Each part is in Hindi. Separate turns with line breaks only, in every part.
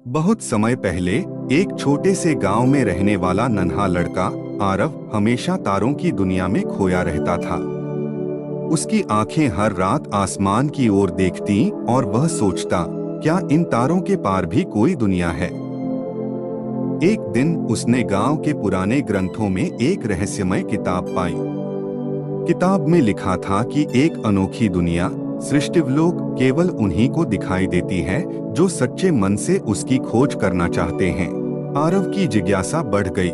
बहुत समय पहले एक छोटे से गांव में रहने वाला नन्हा लड़का आरव हमेशा तारों की दुनिया में खोया रहता था। उसकी आंखें हर रात आसमान की ओर देखती और वह सोचता, क्या इन तारों के पार भी कोई दुनिया है। एक दिन उसने गांव के पुराने ग्रंथों में एक रहस्यमय किताब पाई। किताब में लिखा था कि एक अनोखी दुनिया सृष्टिवलोक केवल उन्हीं को दिखाई देती है जो सच्चे मन से उसकी खोज करना चाहते हैं। आरव की जिज्ञासा बढ़ गई।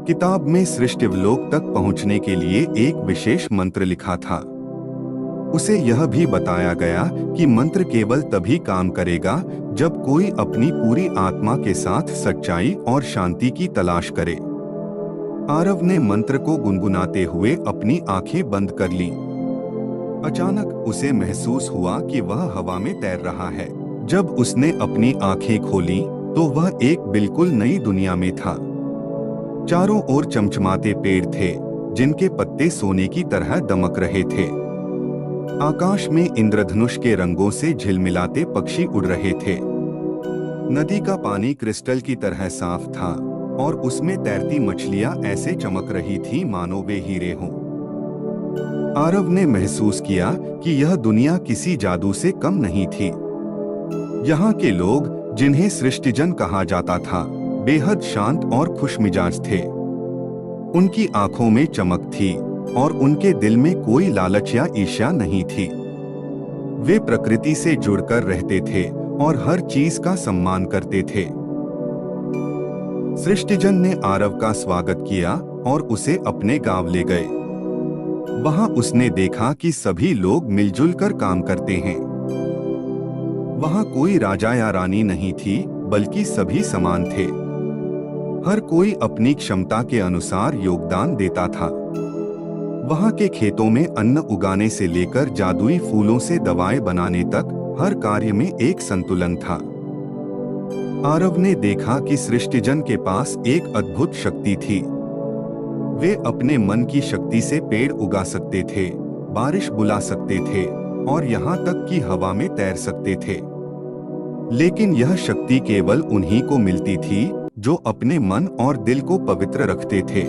किताब में सृष्टिवलोक तक पहुंचने के लिए एक विशेष मंत्र लिखा था। उसे यह भी बताया गया कि मंत्र केवल तभी काम करेगा जब कोई अपनी पूरी आत्मा के साथ सच्चाई और शांति की तलाश करे। आरव ने मंत्र को गुनगुनाते हुए अपनी आंखें बंद कर लीं। अचानक उसे महसूस हुआ कि वह हवा में तैर रहा है। जब उसने अपनी आंखें खोलीं, तो वह एक बिल्कुल नई दुनिया में था। चारों ओर चमचमाते पेड़ थे, जिनके पत्ते सोने की तरह दमक रहे थे। आकाश में इंद्रधनुष के रंगों से झिलमिलाते पक्षी उड़ रहे थे। नदी का पानी क्रिस्टल की तरह साफ था और उसमें तैरती मछलियां ऐसे चमक रही थीं मानो वे हीरे हों। आरव ने महसूस किया कि यह दुनिया किसी जादू से कम नहीं थी। यहाँ के लोग, जिन्हें सृष्टिजन कहा जाता था, बेहद शांत और खुशमिजाज थे। उनकी आंखों में चमक थी और उनके दिल में कोई लालच या ईर्ष्या नहीं थी। वे प्रकृति से जुड़कर रहते थे और हर चीज का सम्मान करते थे। सृष्टिजन ने आरव का स्वागत किया और उसे अपने गांव ले गए। वहां उसने देखा कि सभी लोग मिलजुल कर काम करते हैं। वहां कोई राजा या रानी नहीं थी, बल्कि सभी समान थे। हर कोई अपनी क्षमता के अनुसार योगदान देता था। वहां के खेतों में अन्न उगाने से लेकर जादुई फूलों से दवाएं बनाने तक हर कार्य में एक संतुलन था। आरव ने देखा कि सृष्टिजन के पास एक अद्भुत शक्ति थी। वे अपने मन की शक्ति से पेड़ उगा सकते थे, बारिश बुला सकते थे और यहाँ तक कि हवा में तैर सकते थे। लेकिन यह शक्ति केवल उन्हीं को मिलती थी जो अपने मन और दिल को पवित्र रखते थे।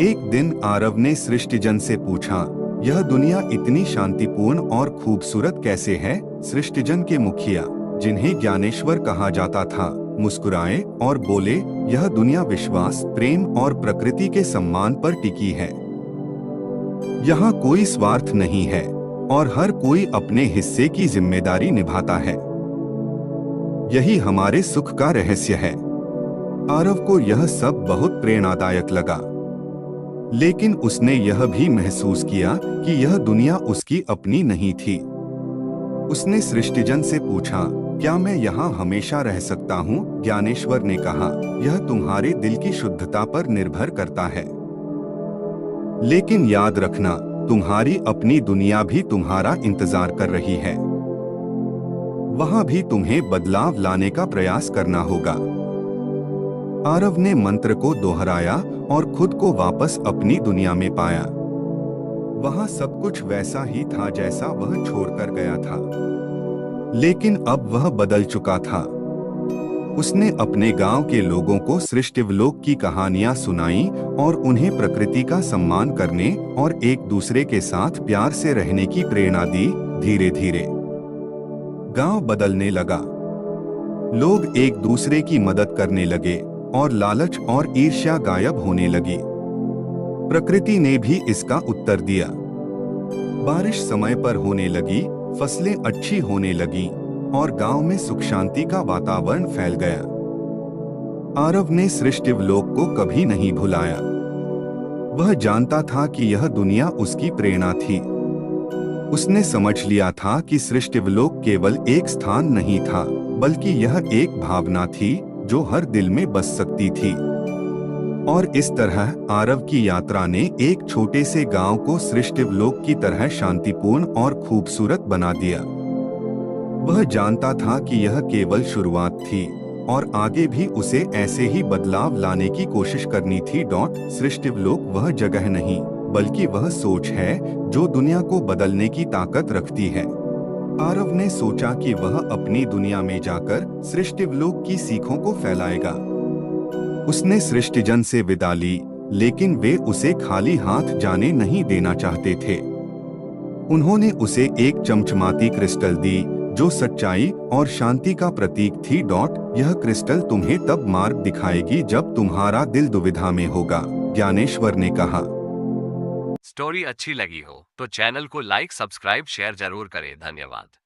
एक दिन आरव ने सृष्टिजन से पूछा, यह दुनिया इतनी शांतिपूर्ण और खूबसूरत कैसे है? सृष्टिजन के मुखिया, जिन्हें ज्ञानेश्वर कहा जाता था, मुस्कुराए और बोले, यह दुनिया विश्वास, प्रेम और प्रकृति के सम्मान पर टिकी है। यहाँ कोई स्वार्थ नहीं है और हर कोई अपने हिस्से की जिम्मेदारी निभाता है। यही हमारे सुख का रहस्य है। आरव को यह सब बहुत प्रेरणादायक लगा, लेकिन उसने यह भी महसूस किया कि यह दुनिया उसकी अपनी नहीं थी। उसने सृष्टिजन से पूछा, क्या मैं यहाँ हमेशा रह सकता हूँ? ज्ञानेश्वर ने कहा, यह तुम्हारे दिल की शुद्धता पर निर्भर करता है। लेकिन याद रखना, तुम्हारी अपनी दुनिया भी तुम्हारा इंतजार कर रही है। वहाँ भी तुम्हें बदलाव लाने का प्रयास करना होगा। आरव ने मंत्र को दोहराया और खुद को वापस अपनी दुनिया में पाया। वहाँ सब कुछ वैसा ही था जैसा वह छोड़कर गया था, लेकिन अब वह बदल चुका था। उसने अपने गांव के लोगों को सृष्टिवलोक की कहानियां सुनाई और उन्हें प्रकृति का सम्मान करने और एक दूसरे के साथ प्यार से रहने की प्रेरणा दी। धीरे धीरे गांव बदलने लगा। लोग एक दूसरे की मदद करने लगे और लालच और ईर्ष्या गायब होने लगी। प्रकृति ने भी इसका उत्तर दिया। बारिश समय पर होने लगी, फसलें अच्छी होने लगी और गांव में सुख शांति का वातावरण फैल गया। आरव ने सृष्टिवलोक को कभी नहीं भुलाया। वह जानता था कि यह दुनिया उसकी प्रेरणा थी। उसने समझ लिया था कि सृष्टिवलोक केवल एक स्थान नहीं था, बल्कि यह एक भावना थी जो हर दिल में बस सकती थी। और इस तरह आरव की यात्रा ने एक छोटे से गांव को सृष्टिवलोक की तरह शांतिपूर्ण और खूबसूरत बना दिया। वह जानता था कि यह केवल शुरुआत थी और आगे भी उसे ऐसे ही बदलाव लाने की कोशिश करनी थी। सृष्टिवलोक वह जगह नहीं, बल्कि वह सोच है जो दुनिया को बदलने की ताकत रखती है। आरव ने सोचा कि वह अपनी दुनिया में जाकर सृष्टिवलोक की सीखों को फैलाएगा। उसने सृष्टिजन से विदा ली, लेकिन वे उसे खाली हाथ जाने नहीं देना चाहते थे। उन्होंने उसे एक चमचमाती क्रिस्टल दी जो सच्चाई और शांति का प्रतीक थी। यह क्रिस्टल तुम्हें तब मार्ग दिखाएगी जब तुम्हारा दिल दुविधा में होगा, ज्ञानेश्वर ने कहा।
स्टोरी अच्छी लगी हो तो चैनल को लाइक, सब्सक्राइब, शेयर जरूर करें। धन्यवाद।